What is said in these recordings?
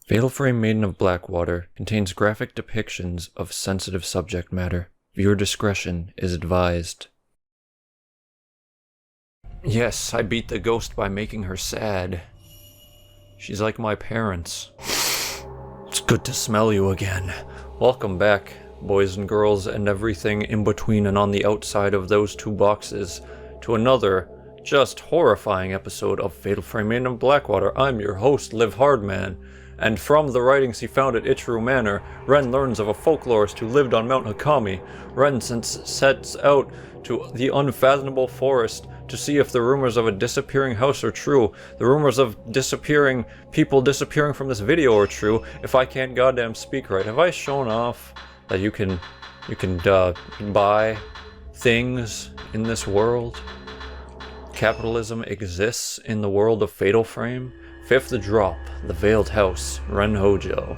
Fatal Frame Maiden of Blackwater contains graphic depictions of sensitive subject matter. Viewer discretion is advised. Yes, I beat the ghost by making her sad. She's like my parents. It's good to smell you again. Welcome back, boys and girls and everything in between and on the outside of those two boxes, to another, just horrifying episode of Fatal Frame Maiden of Blackwater. I'm your host, LiveHardman. And from the writings he found at Ichiru Manor, Ren learns of a folklorist who lived on Mount Hakami. Ren sets out to the unfathomable forest to see if the rumors of a disappearing house are true. The rumors of people disappearing from this video are true. If I can't goddamn speak right. Have I shown off that you can buy things in this world? Capitalism exists in the world of Fatal Frame. Fifth drop, the Veiled House, Ren Hojo.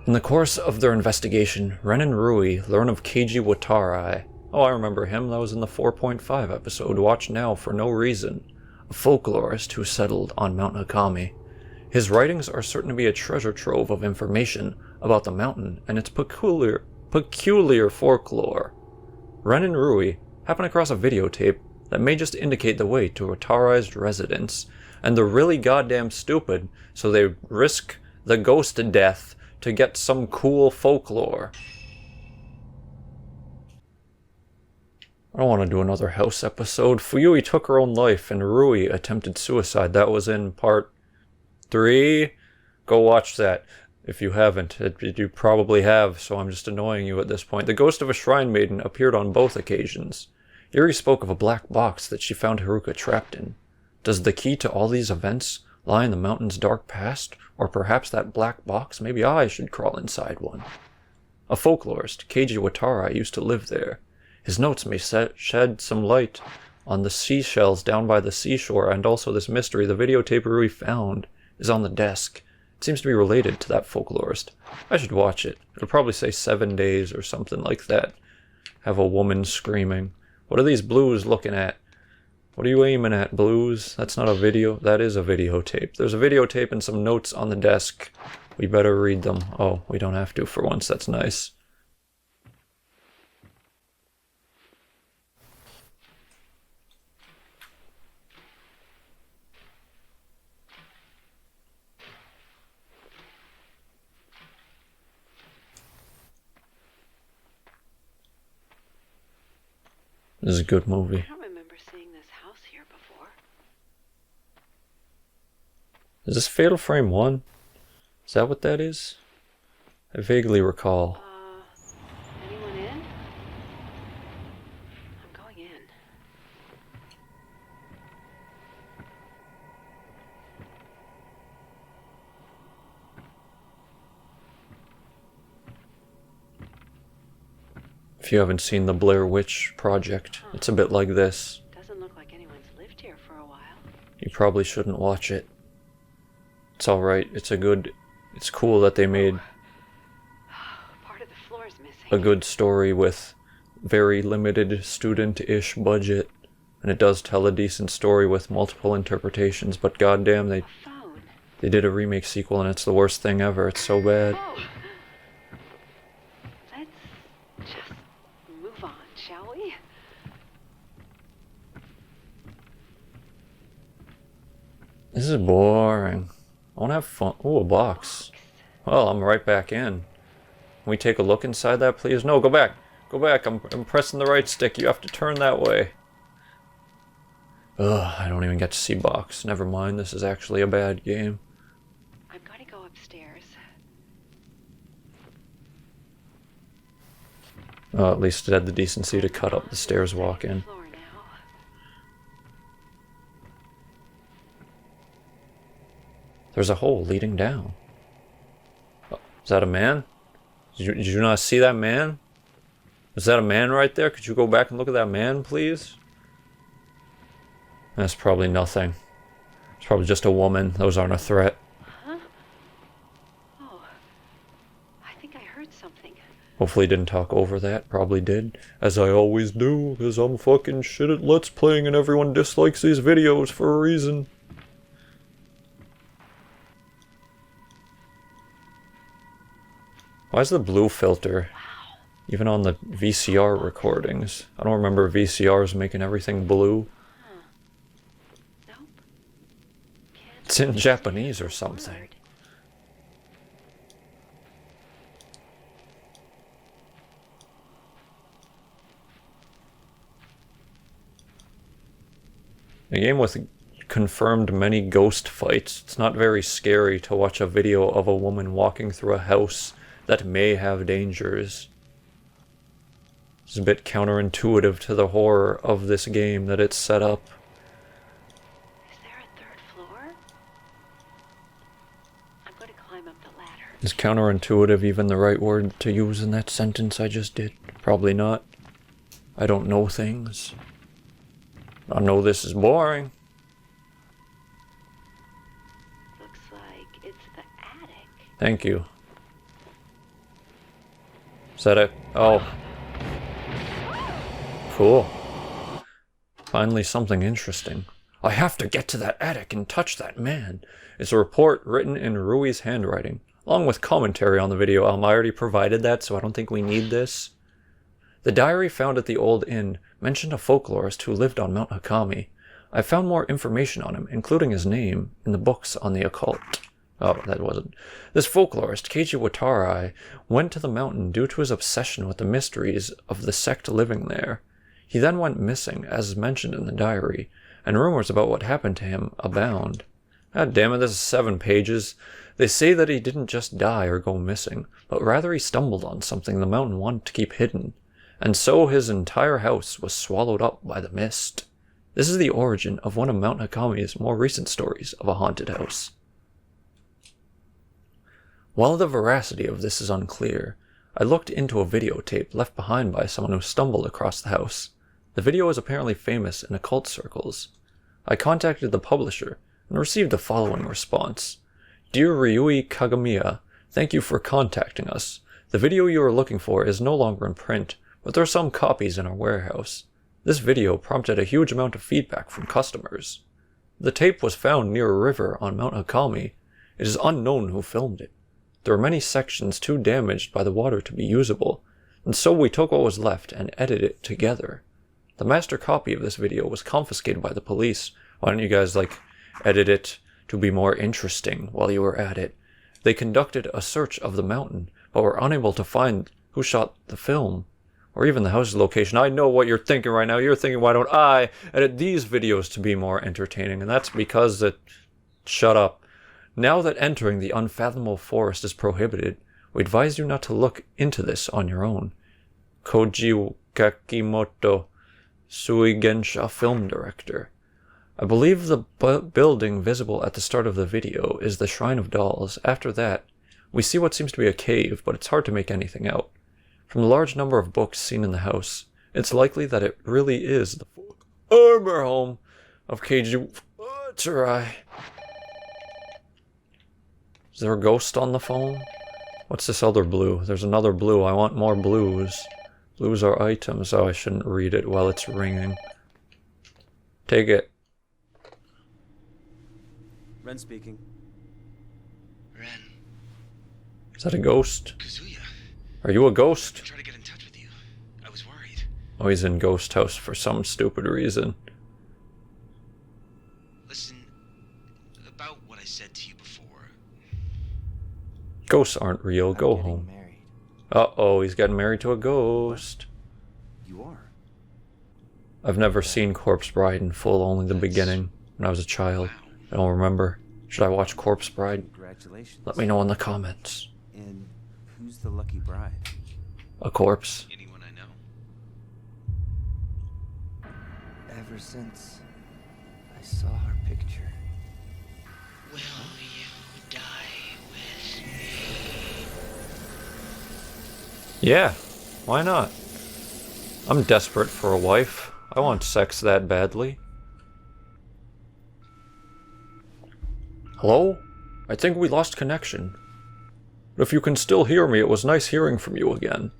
In the course of their investigation, Ren and Rui learn of Keiji Watarai. Oh, I remember him, that was in the 4.5 episode, watch now for no reason. A folklorist who settled on Mount Hakami. His writings are certain to be a treasure trove of information about the mountain and its peculiar folklore. Ren and Rui happen across a videotape that may just indicate the way to Watarai's residence. And they're really goddamn stupid, so they risk the ghost to death to get some cool folklore. I don't want to do another house episode. Fuyui took her own life and Rui attempted suicide. That was in part 3. Go watch that if you haven't. You probably have, so I'm just annoying you at this point. The ghost of a shrine maiden appeared on both occasions. Yuri spoke of a black box that she found Haruka trapped in. Does the key to all these events lie in the mountain's dark past? Or perhaps that black box? Maybe I should crawl inside one. A folklorist, Keiji Watarai, used to live there. His notes may shed some light on the seashells down by the seashore and also this mystery the videotape Rui found is on the desk. It seems to be related to that folklorist. I should watch it. It'll probably say 7 days or something like that. Have a woman screaming. What are these blues looking at? What are you aiming at, Blues? That's not a video. That is a videotape. There's a videotape and some notes on the desk. We better read them. Oh, we don't have to for once. That's nice. This is a good movie. Is this Fatal Frame 1? Is that what that is? I vaguely recall. Anyone in? I'm going in. If you haven't seen the Blair Witch Project, it's a bit like this. Doesn't look like anyone's lived here for a while. You probably shouldn't watch it. It's alright, it's cool that they made Part of the floor is missing. a good story with very limited student-ish budget. And it does tell a decent story with multiple interpretations, but goddamn, they did a remake sequel and it's the worst thing ever. It's so bad. Oh. Let's just move on, shall we? This is boring. I want to have fun. Oh, a box. Well, I'm right back in. Can we take a look inside that, please? No, go back. Go back. I'm pressing the right stick. You have to turn that way. Ugh, I don't even get to see box. Never mind, this is actually a bad game. I'm going to go upstairs. At least it had the decency to cut up the stairs walk in. Floor now. There's a hole leading down. Oh, is that a man? Did you not see that man? Is that a man right there? Could you go back and look at that man, please? That's probably nothing. It's probably just a woman. Those aren't a threat. Huh? Oh. I think I heard something. Hopefully didn't talk over that. Probably did. As I always do, because I'm fucking shit at Let's Playing and everyone dislikes these videos for a reason. Why is the blue filter even on the VCR recordings? I don't remember VCRs making everything blue. Nope. Can't It's in understand Japanese or a something. word. A game with confirmed many ghost fights. It's not very scary to watch a video of a woman walking through a house that may have dangers. It's a bit counterintuitive to the horror of this game that it's set up. Is there a third floor? I'm going to climb up the ladder. Is counterintuitive even the right word to use in that sentence I just did? Probably not. I don't know things. I know this is boring. Looks like it's the attic. Thank you. Is that it? Oh. Cool. Finally something interesting. I have to get to that attic and touch that man. It's a report written in Rui's handwriting, along with commentary on the video. I already provided that, so I don't think we need this. The diary found at the old inn mentioned a folklorist who lived on Mount Hakami. I found more information on him, including his name, in the books on the occult. Oh, that wasn't. This folklorist, Keiji Watarai, went to the mountain due to his obsession with the mysteries of the sect living there. He then went missing, as mentioned in the diary, and rumors about what happened to him abound. God damn it, this is 7 pages. They say that he didn't just die or go missing, but rather he stumbled on something the mountain wanted to keep hidden, and so his entire house was swallowed up by the mist. This is the origin of one of Mount Hakami's more recent stories of a haunted house. While the veracity of this is unclear, I looked into a videotape left behind by someone who stumbled across the house. The video is apparently famous in occult circles. I contacted the publisher and received the following response. Dear Ryui Kagamiya, thank you for contacting us. The video you are looking for is no longer in print, but there are some copies in our warehouse. This video prompted a huge amount of feedback from customers. The tape was found near a river on Mount Hakami. It is unknown who filmed it. There were many sections too damaged by the water to be usable, and so we took what was left and edited it together. The master copy of this video was confiscated by the police. Why don't you guys, edit it to be more interesting while you were at it? They conducted a search of the mountain, but were unable to find who shot the film, or even the house's location. I know what you're thinking right now. You're thinking, why don't I edit these videos to be more entertaining? And that's because it... Shut up. Now that entering the unfathomable forest is prohibited, we advise you not to look into this on your own. Koji Kakimoto, Suigensha film director. I believe the building visible at the start of the video is the Shrine of Dolls. After that, we see what seems to be a cave, but it's hard to make anything out. From the large number of books seen in the house, it's likely that it really is the armor home of Keiji Watarai. Is there a ghost on the phone? What's this other blue? There's another blue. I want more blues. Blues are items. Oh, I shouldn't read it while it's ringing. Take it. Ren speaking. Ren. Is that a ghost? Kazuya. Are you a ghost? I tried to get in touch with you. I was worried. Oh, he's in Ghost House for some stupid reason. Listen, about what I said to you before. Ghosts aren't real. I'm Go getting home. married. Uh-oh, he's getting married to a ghost. You are? I've never seen Corpse Bride in full, only the beginning, when I was a child. Wow. I don't remember. Should I watch Corpse Bride? Congratulations. Let me know in the comments. And who's the lucky bride? A corpse? Anyone I know? Ever since I saw her picture. Will you die with me? Yeah, why not? I'm desperate for a wife. I want sex that badly. Hello? I think we lost connection. But if you can still hear me, it was nice hearing from you again.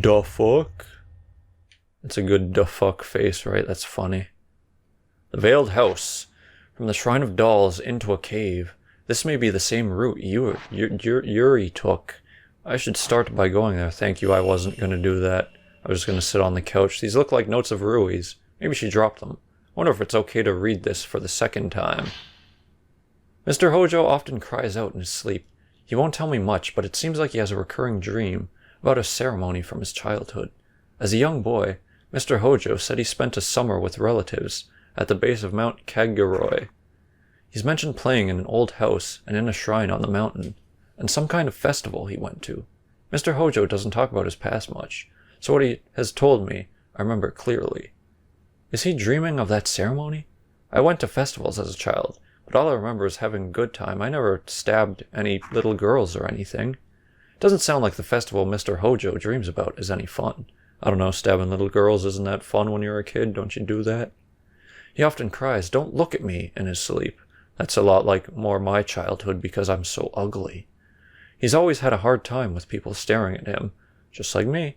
Da fuck? It's a good da fuck face, right? That's funny. The Veiled House. From the Shrine of Dolls into a cave. This may be the same route Yuri took. I should start by going there. Thank you, I wasn't going to do that. I was just going to sit on the couch. These look like notes of Rui's. Maybe she dropped them. I wonder if it's okay to read this for the second time. Mr. Hojo often cries out in his sleep. He won't tell me much, but it seems like he has a recurring dream about a ceremony from his childhood. As a young boy, Mr. Hojo said he spent a summer with relatives at the base of Mount Kaguroi. He's mentioned playing in an old house and in a shrine on the mountain, and some kind of festival he went to. Mr. Hojo doesn't talk about his past much, so what he has told me, I remember clearly. Is he dreaming of that ceremony? I went to festivals as a child, but all I remember is having a good time. I never stabbed any little girls or anything. It doesn't sound like the festival Mr. Hojo dreams about is any fun. I don't know, stabbing little girls, isn't that fun when you're a kid? Don't you do that? He often cries, "Don't look at me," in his sleep. That's a lot like more my childhood because I'm so ugly. He's always had a hard time with people staring at him, just like me.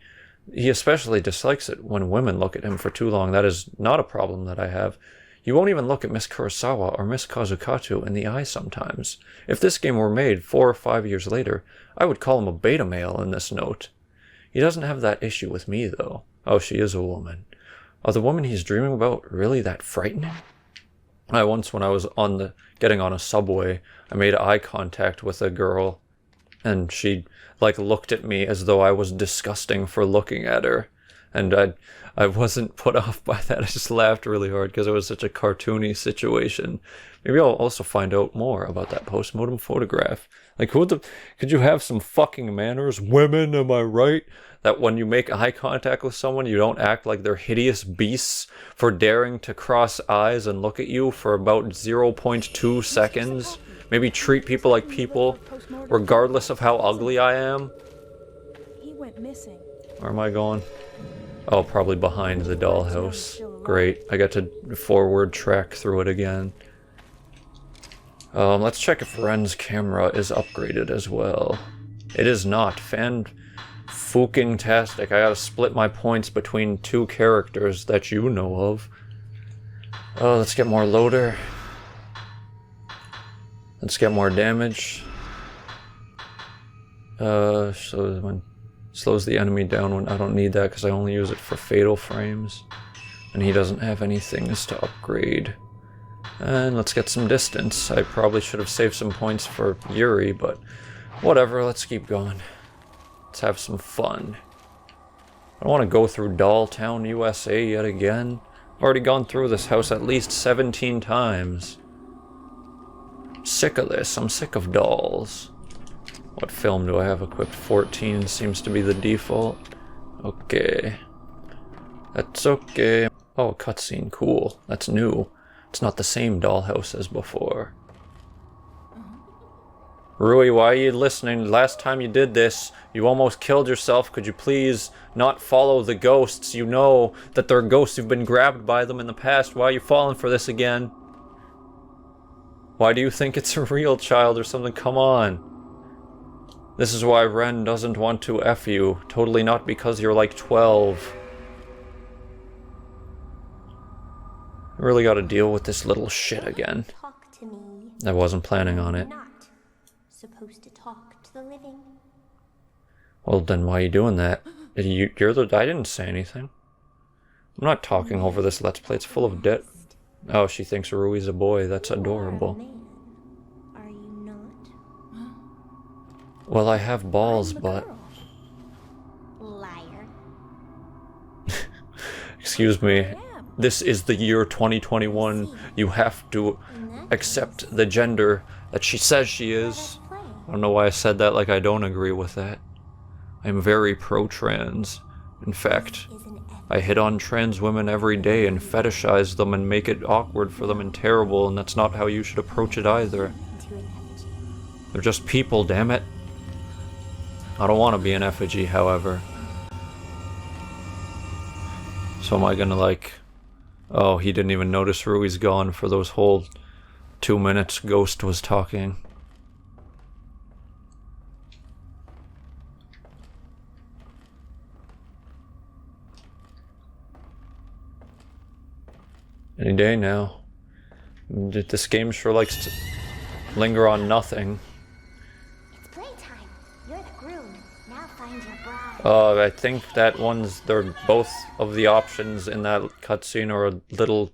He especially dislikes it when women look at him for too long. That is not a problem that I have. You won't even look at Miss Kurosawa or Miss Kazukatu in the eye sometimes. If this game were made 4 or 5 years later, I would call him a beta male in this note. He doesn't have that issue with me, though. Oh, she is a woman. Are the women he's dreaming about really that frightening? Once when I was getting on a subway, I made eye contact with a girl, and she looked at me as though I was disgusting for looking at her. And I wasn't put off by that. I just laughed really hard because it was such a cartoony situation. Maybe I'll also find out more about that post-mortem photograph. Could you have some fucking manners? Women, am I right? That when you make eye contact with someone, you don't act like they're hideous beasts for daring to cross eyes and look at you for about 0.2 seconds. Maybe treat people like people, regardless of how ugly I am. He went missing. Where am I going? Oh, probably behind the dollhouse. Great, I get to forward track through it again. Let's check if Ren's camera is upgraded as well. It is not. Fan-fucking-tastic. I gotta split my points between 2 characters that you know of. Oh, let's get more loader. Let's get more damage. So when slows the enemy down when I don't need that because I only use it for fatal frames. And he doesn't have any things to upgrade. And let's get some distance. I probably should have saved some points for Yuri, but whatever, let's keep going. Let's have some fun. I don't want to go through Dolltown, USA yet again. I've already gone through this house at least 17 times. Sick of this. I'm sick of dolls. What film do I have equipped? 14 seems to be the default. Okay. That's okay. Oh, a cutscene. Cool. That's new. It's not the same dollhouse as before. Rui, why are you listening? Last time you did this, you almost killed yourself. Could you please not follow the ghosts? You know that they're ghosts. You've been grabbed by them in the past. Why are you falling for this again? Why do you think it's a real child or something? Come on. This is why Ren doesn't want to F you. Totally not because you're like 12. I really gotta deal with this little shit again. Talk to me. I wasn't planning on it. Not supposed to talk to the living. Well, then why are you doing that? I didn't say anything. I'm not talking over this Let's Play. It's full of debt. Oh, she thinks Rui's a boy. That's adorable. Are you not? Well, I have balls, but... Liar. Excuse me. This is the year 2021. You have to accept the gender that she says she is. I don't know why I said that like I don't agree with that. I'm very pro-trans. In fact, I hit on trans women every day and fetishize them and make it awkward for them and terrible, and that's not how you should approach it either. They're just people, damn it. I don't want to be an effigy, however. So am I gonna oh, he didn't even notice Rui's gone for those whole 2 minutes Ghost was talking. Any day now. This game sure likes to linger on nothing. It's playtime. You're the groom. Now find your bride. I think that they're both of the options in that cutscene are a little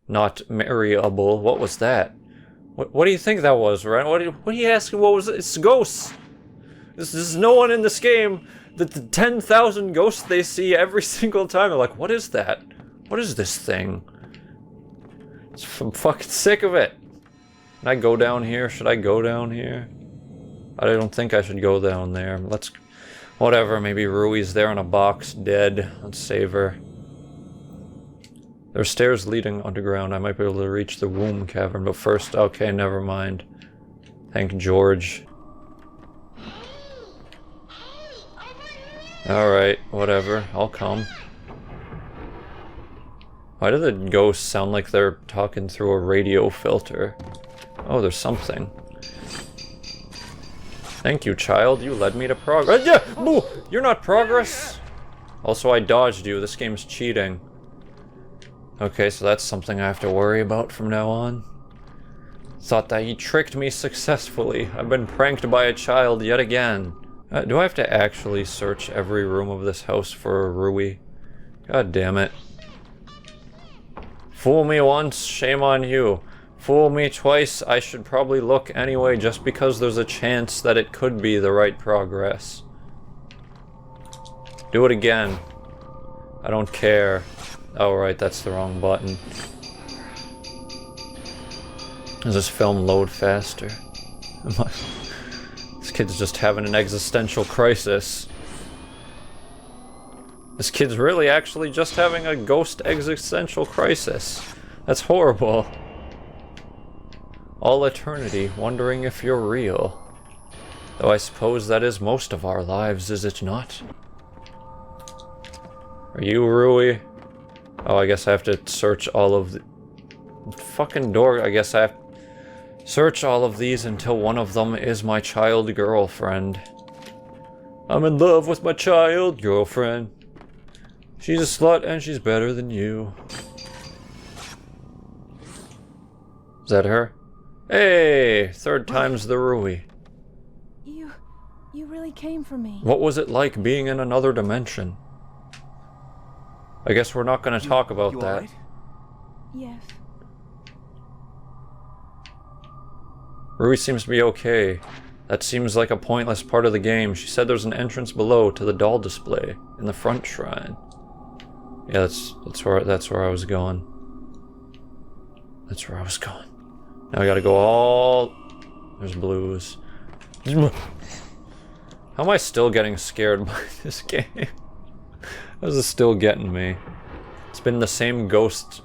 not marryable. What was that? What do you think that was, Ren? What are you asking? What was it? It's ghosts. There's no one in this game. The 10,000 ghosts they see every single time. They're like, what is that? What is this thing? I'm fucking sick of it. Can I go down here? Should I go down here? I don't think I should go down there. Whatever, maybe Rui's there in a box, dead. Let's save her. There's stairs leading underground. I might be able to reach the womb cavern, but first, okay, never mind. Thank George. Alright, whatever. I'll come. Why do the ghosts sound like they're talking through a radio filter? Oh, there's something. Thank you, child. You led me to progress. Yeah! Boo! You're not progress! Also, I dodged you. This game's cheating. Okay, so that's something I have to worry about from now on. Thought that he tricked me successfully. I've been pranked by a child yet again. Do I have to actually search every room of this house for a Rui? God damn it. Fool me once, shame on you. Fool me twice, I should probably look anyway just because there's a chance that it could be the right progress. Do it again. I don't care. Oh right, that's the wrong button. Does this film load faster? This kid's just having an existential crisis. This kid's really actually just having a ghost existential crisis. That's horrible. All eternity, wondering if you're real. Though I suppose that is most of our lives, is it not? Are you Rui? Oh, I guess I have to search all of the... Fucking door, I guess I have to search all of these until one of them is my child girlfriend. I'm in love with my child girlfriend. She's a slut and she's better than you. Is that her? Hey, third time's the Rui. You really came for me. What was it like being in another dimension? I guess we're not going to talk about that. Alright? Yes. Rui seems to be okay. That seems like a pointless part of the game. She said there's an entrance below to the doll display in the front shrine. Yeah, that's where I was going. That's where I was going. Now I gotta go all... There's blues. How am I still getting scared by this game? How is it still getting me? It's been the same ghost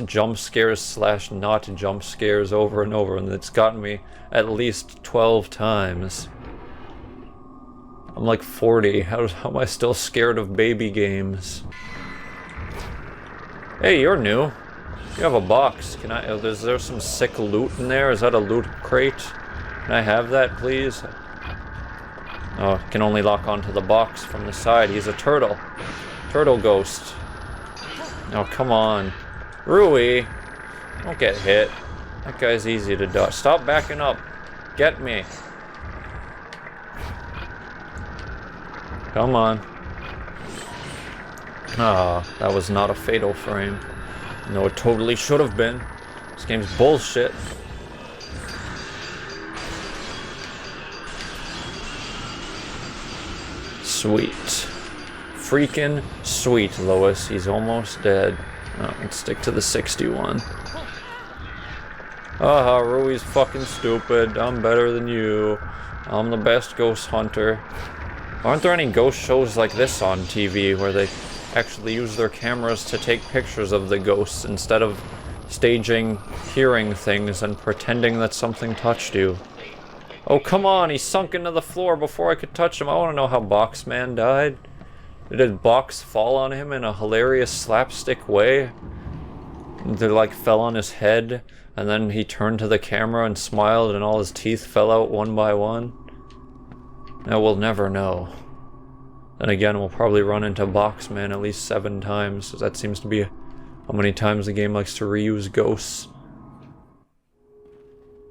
jump scares / not jump scares over and over, and it's gotten me at least 12 times. I'm like 40. How am I still scared of baby games? Hey, you're new. You have a box. Can I... Is there some sick loot in there? Is that a loot crate? Can I have that, please? Oh, can only lock onto the box from the side. He's a turtle. Turtle ghost. Oh, come on. Rui! Don't get hit. That guy's easy to dodge. Stop backing up. Get me. Come on. Ah, that was not a fatal frame. No, it totally should have been. This game's bullshit. Sweet. Freaking sweet, Lois. He's almost dead. Oh, let's stick to the 61. Haha, Rui's fucking stupid. I'm better than you. I'm the best ghost hunter. Aren't there any ghost shows like this on TV where they actually use their cameras to take pictures of the ghosts instead of staging hearing things and pretending that something touched you? Oh, come on, he sunk into the floor before I could touch him. I want to know how Boxman died. Did his box fall on him in a hilarious slapstick way? They like fell on his head, and then he turned to the camera and smiled and all his teeth fell out one by one? Now we'll never know. Then again, we'll probably run into Boxman at least 7 times, so that seems to be how many times the game likes to reuse ghosts.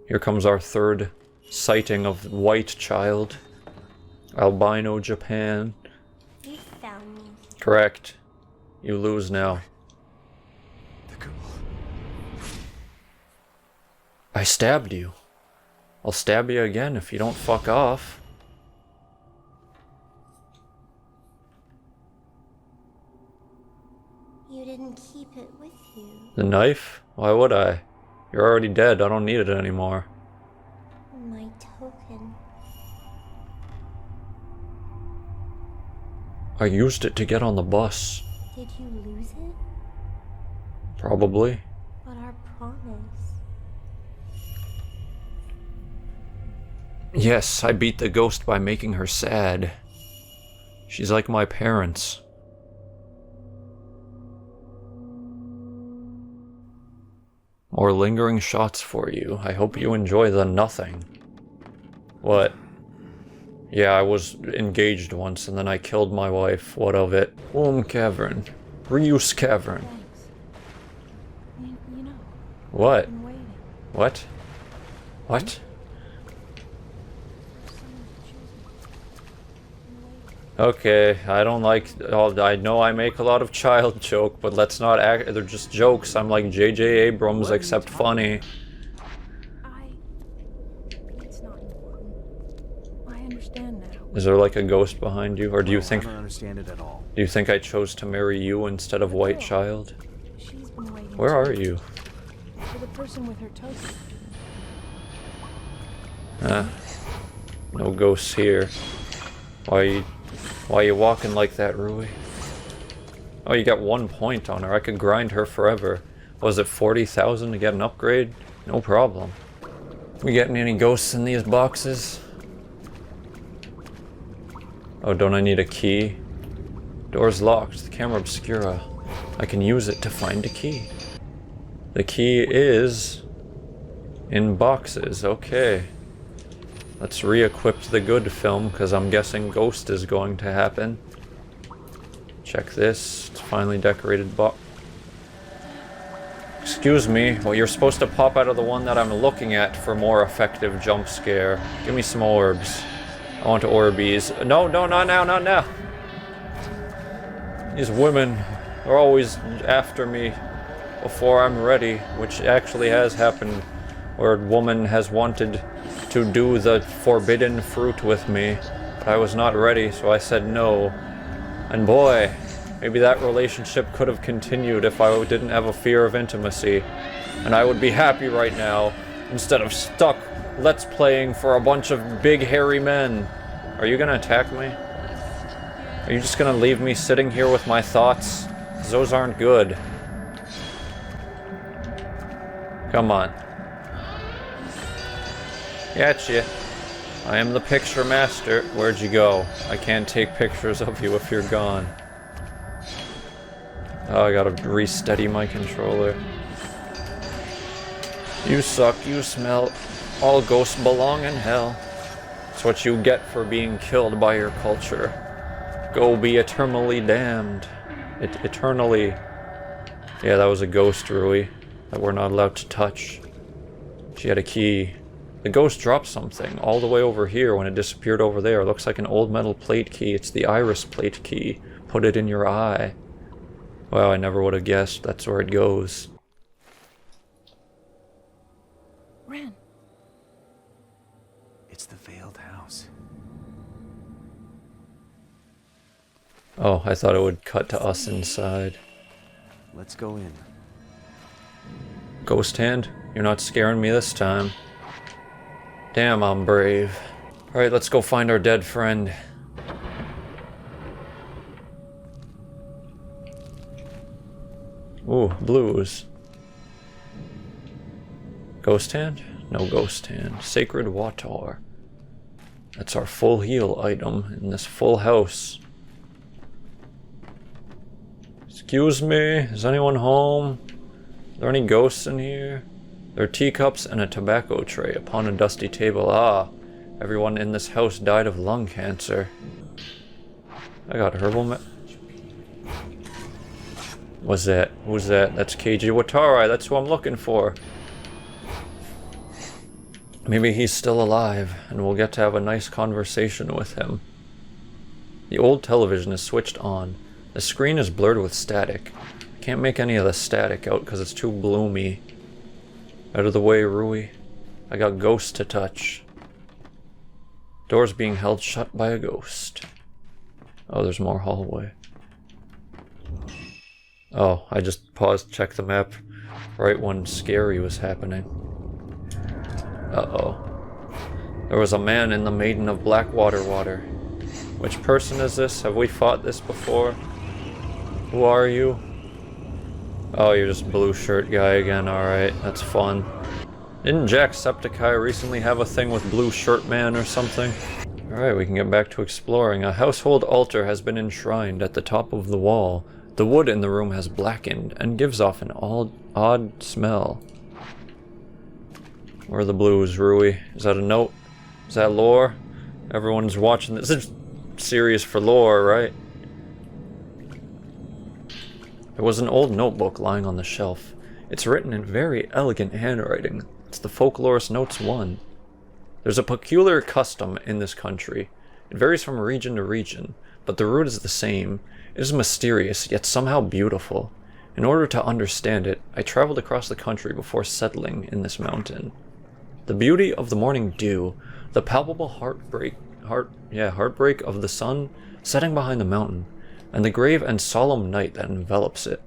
Here comes our third sighting of white child. Albino Japan. You found me. Correct. You lose now. The girl. I stabbed you. I'll stab you again if you don't fuck off. You didn't keep it with you. The knife? Why would I? You're already dead. I don't need it anymore. My token. I used it to get on the bus. Did you lose it? Probably. But our promise. Yes, I beat the ghost by making her sad. She's like my parents. More lingering shots for you. I hope you enjoy the nothing. What? Yeah, I was engaged once and then I killed my wife. What of it? Womb cavern. Reuse cavern. Thanks. You know, What? I've been waiting What? What? for someone to choose me. Okay, I don't like. I know I make a lot of child joke, but let's not act. They're just jokes. I'm like J.J. Abrams, What are you except talking funny. It's not important. I understand now. Is there like a ghost behind you, or do you I think? don't understand it at all. Do you think I chose to marry you instead of white child? She's been waiting. Where too, are you? For the person with her token. No ghosts here. Why are you walking like that, Rui? Oh, you got 1 point on her. I could grind her forever. Was it 40,000 to get an upgrade? No problem. We getting any ghosts in these boxes? Oh, don't I need a key? Door's locked. The camera obscura. I can use it to find a key. The key is in boxes. Okay. Let's re-equip the good film, because I'm guessing Ghost is going to happen. Check this. It's finally decorated box. Excuse me. Well, you're supposed to pop out of the one that I'm looking at for more effective jump scare. Give me some orbs. I want Orbeez. No, no, not now, not now. These women are always after me before I'm ready, which actually has happened, where a woman has wanted to do the forbidden fruit with me, but I was not ready, so I said no. And boy, maybe that relationship could have continued if I didn't have a fear of intimacy, and I would be happy right now, instead of stuck let's playing for a bunch of big hairy men. Are you gonna attack me? Are you just gonna leave me sitting here with my thoughts? 'Cause those aren't good. Come on. Gotcha. I am the picture master. Where'd you go? I can't take pictures of you if you're gone. Oh, I gotta re-steady my controller. You suck, you smell. All ghosts belong in hell. It's what you get for being killed by your culture. Go be eternally damned. Eternally. Yeah, that was a ghost, Rui, that we're not allowed to touch. She had a key. The ghost dropped something all the way over here when it disappeared over there. It looks like an old metal plate key. It's the iris plate key. Put it in your eye. Well, I never would have guessed that's where it goes. Ren, It's the veiled house. Oh, I thought it would cut to us inside. Let's go in. Ghost hand, you're not scaring me this time. Damn, I'm brave. Alright, let's go find our dead friend. Ooh, blues. Ghost hand? No ghost hand. Sacred water. That's our full heal item in this full house. Excuse me, is anyone home? Are there any ghosts in here? There are teacups and a tobacco tray upon a dusty table. Ah, everyone in this house died of lung cancer. I got herbal What's that? Who's that? That's Keiji Watarai. That's who I'm looking for. Maybe he's still alive, and we'll get to have a nice conversation with him. The old television is switched on. The screen is blurred with static. I can't make any of the static out because it's too bloomy. Out of the way, Rui. I got ghosts to touch. Doors being held shut by a ghost. Oh, there's more hallway. Oh, I just paused to check the map right when scary was happening. Uh-oh. There was a man in the Maiden of Blackwater water. Which person is this? Have we fought this before? Who are you? Oh, you're just blue shirt guy again. Alright, that's fun. Didn't Jacksepticeye recently have a thing with blue shirt man or something? Alright, we can get back to exploring. A household altar has been enshrined at the top of the wall. The wood in the room has blackened and gives off an odd smell. Where are the blues, Rui? Is that a note? Is that lore? Everyone's watching this. It's serious for lore, right? There was an old notebook lying on the shelf. It's written in very elegant handwriting. It's the Folklorist Notes 1. There's a peculiar custom in this country. It varies from region to region, but the root is the same. It is mysterious, yet somehow beautiful. In order to understand it, I traveled across the country before settling in this mountain. The beauty of the morning dew, the palpable heartbreak of the sun setting behind the mountain, and the grave and solemn night that envelops it.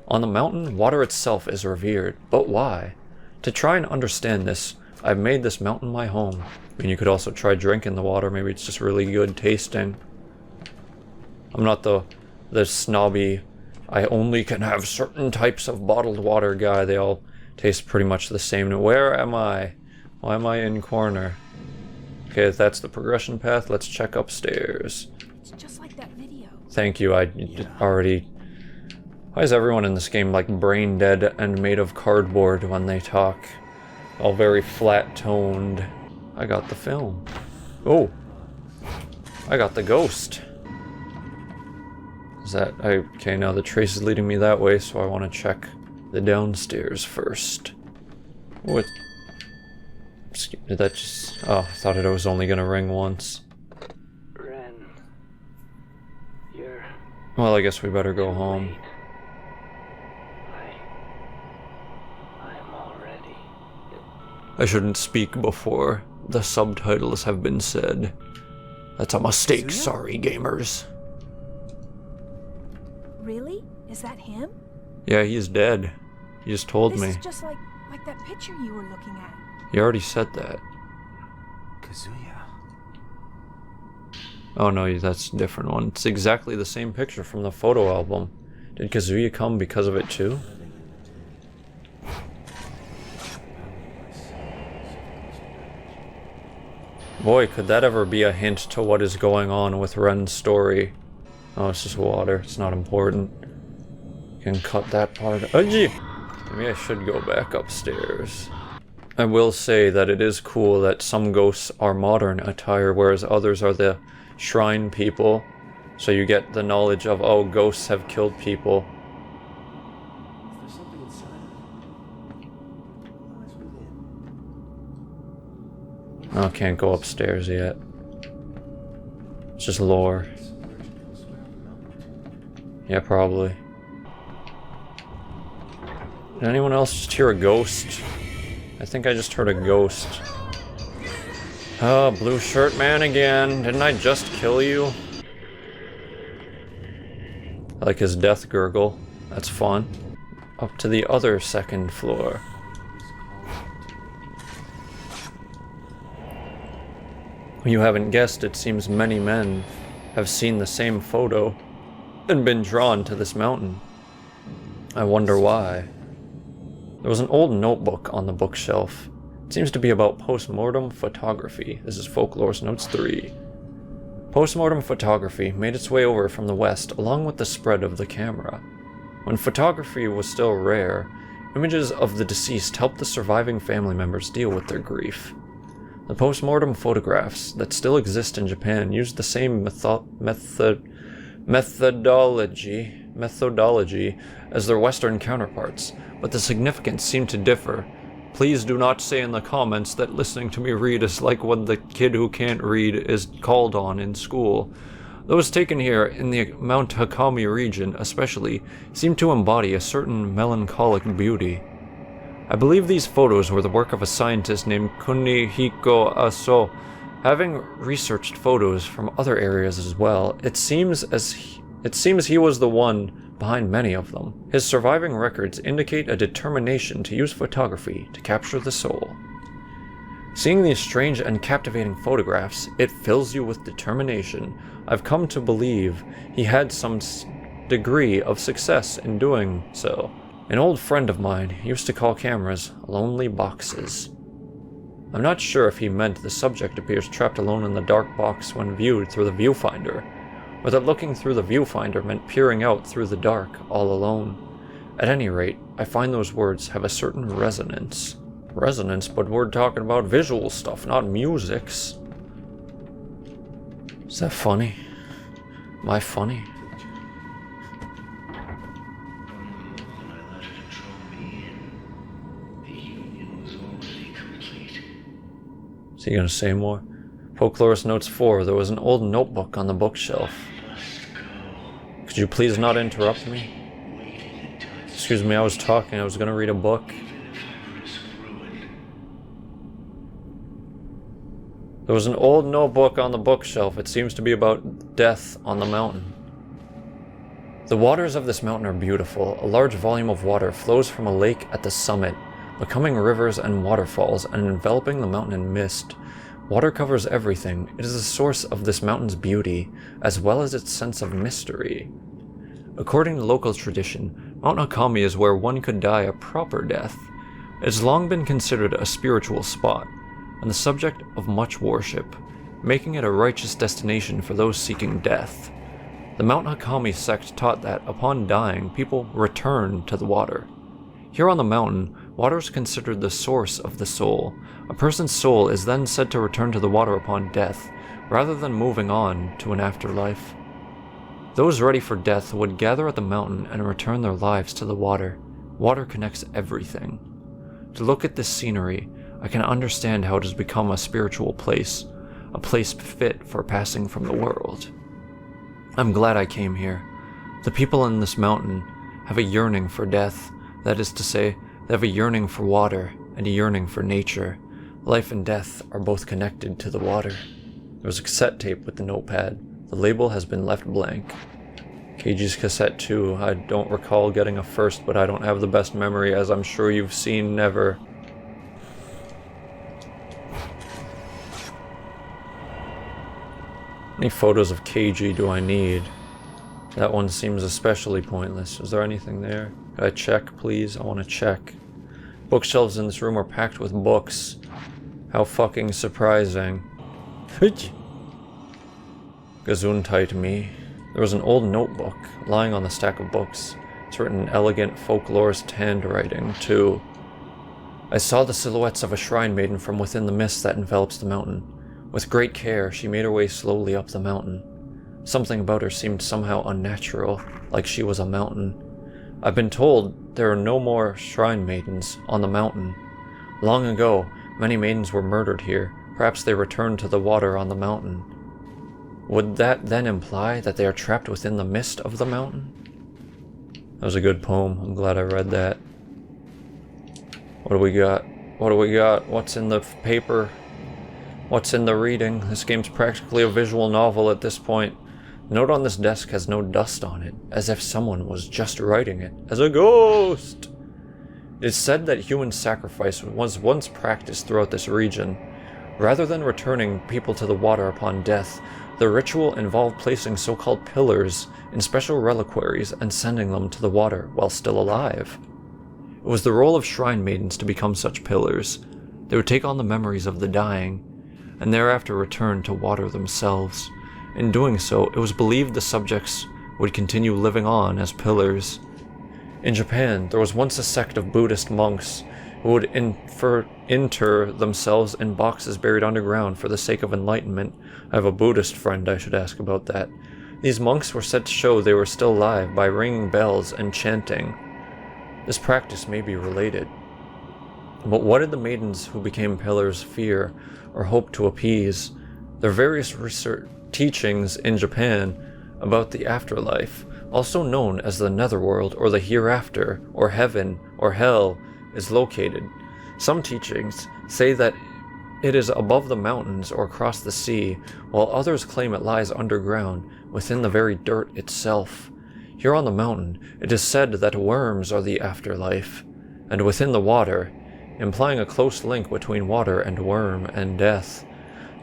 On the mountain, water itself is revered, but why? To try and understand this, I've made this mountain my home. I mean, you could also try drinking the water, maybe it's just really good tasting. I'm not the snobby, I only can have certain types of bottled water guy. They all taste pretty much the same. Now, where am I? Why am I in corner? Okay, if that's the progression path, let's check upstairs. It's just like that video. Thank you, already... Why is everyone in this game like brain dead and made of cardboard when they talk? All very flat-toned. I got the film. Oh! I got the ghost. Is that... okay, now the trace is leading me that way, so I want to check the downstairs first. What? Did that just... oh, I thought it was only gonna ring once. Ren, you're... Well, I guess we better go home. I'm all ready. I shouldn't speak before the subtitles have been said. That's a mistake, sorry gamers. Really? Is that him? Yeah, he's dead. He just told me. This is just like that picture you were looking at. He already said that. Kazuya. Oh no, that's a different one. It's exactly the same picture from the photo album. Did Kazuya come because of it too? Boy, could that ever be a hint to what is going on with Ren's story. Oh, it's just water. It's not important. You can cut that part. Oh, gee! Maybe I should go back upstairs. I will say that it is cool that some ghosts are modern attire, whereas others are the shrine people. So you get the knowledge of, oh, ghosts have killed people. Is there something inside? What lies within? Oh, can't go upstairs yet. It's just lore. Yeah, probably. Did anyone else just hear a ghost? I think I just heard a ghost. Oh, blue shirt man again. Didn't I just kill you? I like his death gurgle. That's fun. Up to the other second floor. You haven't guessed, it seems many men have seen the same photo and been drawn to this mountain. I wonder why. There was an old notebook on the bookshelf. It seems to be about post-mortem photography. This is Folklorist Notes 3. Post-mortem photography made its way over from the West along with the spread of the camera. When photography was still rare, images of the deceased helped the surviving family members deal with their grief. The post-mortem photographs that still exist in Japan use the same methodology as their Western counterparts, but the significance seemed to differ. Please do not say in the comments that listening to me read is like when the kid who can't read is called on in school. Those taken here in the Mount Hakami region especially seem to embody a certain melancholic beauty. I believe these photos were the work of a scientist named Kunihiko Aso. Having researched photos from other areas as well, it seems he was the one behind many of them. His surviving records indicate a determination to use photography to capture the soul. Seeing these strange and captivating photographs, it fills you with determination. I've come to believe he had some degree of success in doing so. An old friend of mine used to call cameras lonely boxes. I'm not sure if he meant the subject appears trapped alone in the dark box when viewed through the viewfinder, or that looking through the viewfinder meant peering out through the dark all alone. At any rate, I find those words have a certain resonance. Resonance, but we're talking about visual stuff, not musics. Is that funny? Am I funny? Is he gonna say more? Folklorist Notes 4, there was an old notebook on the bookshelf. Could you please not interrupt me? Excuse me, I was talking, I was gonna read a book. There was an old notebook on the bookshelf. It seems to be about death on the mountain. The waters of this mountain are beautiful. A large volume of water flows from a lake at the summit, becoming rivers and waterfalls and enveloping the mountain in mist. Water covers everything. It is the source of this mountain's beauty, as well as its sense of mystery. According to local tradition, Mount Hakami is where one could die a proper death. It has long been considered a spiritual spot, and the subject of much worship, making it a righteous destination for those seeking death. The Mount Hakami sect taught that, upon dying, people return to the water. Here on the mountain, water is considered the source of the soul. A person's soul is then said to return to the water upon death, rather than moving on to an afterlife. Those ready for death would gather at the mountain and return their lives to the water. Water connects everything. To look at this scenery, I can understand how it has become a spiritual place, a place fit for passing from the world. I'm glad I came here. The people in this mountain have a yearning for death. That is to say, they have a yearning for water and a yearning for nature. Life and death are both connected to the water. There was a cassette tape with the notepad. The label has been left blank. Keiji's cassette 2. I don't recall getting a first, but I don't have the best memory, as I'm sure you've seen never. How many photos of Keiji do I need? That one seems especially pointless. Is there anything there? Could I check, please? I want to check. Bookshelves in this room are packed with books. How fucking surprising. Gesundheit me. There was an old notebook lying on the stack of books. It's written in elegant folklorist handwriting, too. I saw the silhouettes of a shrine maiden from within the mist that envelops the mountain. With great care, she made her way slowly up the mountain. Something about her seemed somehow unnatural, like she was a mountain. I've been told there are no more shrine maidens on the mountain. Long ago, many maidens were murdered here. Perhaps they returned to the water on the mountain. Would that then imply that they are trapped within the mist of the mountain? That was a good poem. I'm glad I read that. What do we got? What do we got? What's in the paper? What's in the reading? This game's practically a visual novel at this point. The note on this desk has no dust on it, as if someone was just writing it as a ghost. It is said that human sacrifice was once practiced throughout this region. Rather than returning people to the water upon death, the ritual involved placing so-called pillars in special reliquaries and sending them to the water while still alive. It was the role of shrine maidens to become such pillars. They would take on the memories of the dying, and thereafter return to water themselves. In doing so, it was believed the subjects would continue living on as pillars. In Japan, there was once a sect of Buddhist monks who would inter themselves in boxes buried underground for the sake of enlightenment. I have a Buddhist friend, I should ask about that. These monks were said to show they were still alive by ringing bells and chanting. This practice may be related. But what did the maidens who became pillars fear or hope to appease? Their various research teachings in Japan about the afterlife, also known as the netherworld or the hereafter, or heaven or hell, is located. Some teachings say that it is above the mountains or across the sea, while others claim it lies underground, within the very dirt itself. Here on the mountain, it is said that worms are the afterlife, and within the water, implying a close link between water and worm and death.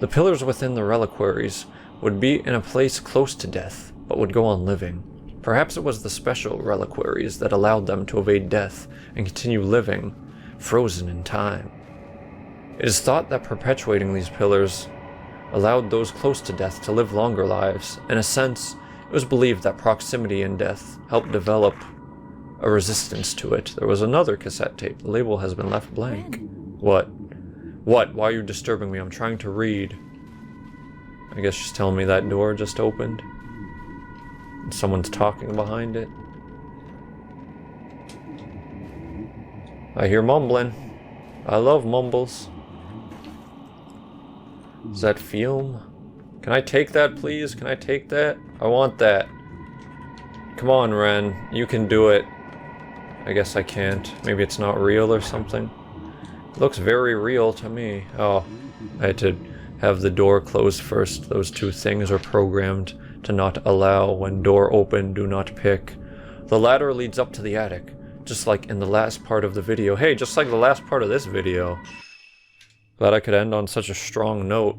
The pillars within the reliquaries would be in a place close to death, but would go on living. Perhaps it was the special reliquaries that allowed them to evade death and continue living, frozen in time. It is thought that perpetuating these pillars allowed those close to death to live longer lives. In a sense, it was believed that proximity in death helped develop a resistance to it. There was another cassette tape. The label has been left blank. What? What? Why are you disturbing me? I'm trying to read. I guess she's telling me that door just opened. And someone's talking behind it. I hear mumbling. I love mumbles. Is that fume? Can I take that, please? Can I take that? I want that. Come on, Ren. You can do it. I guess I can't. Maybe it's not real or something. It looks very real to me. Oh, I had to have the door closed first. Those two things are programmed to not allow. When door open, do not pick. The ladder leads up to the attic, just like in the last part of the video. Hey, just like the last part of this video. Glad I could end on such a strong note.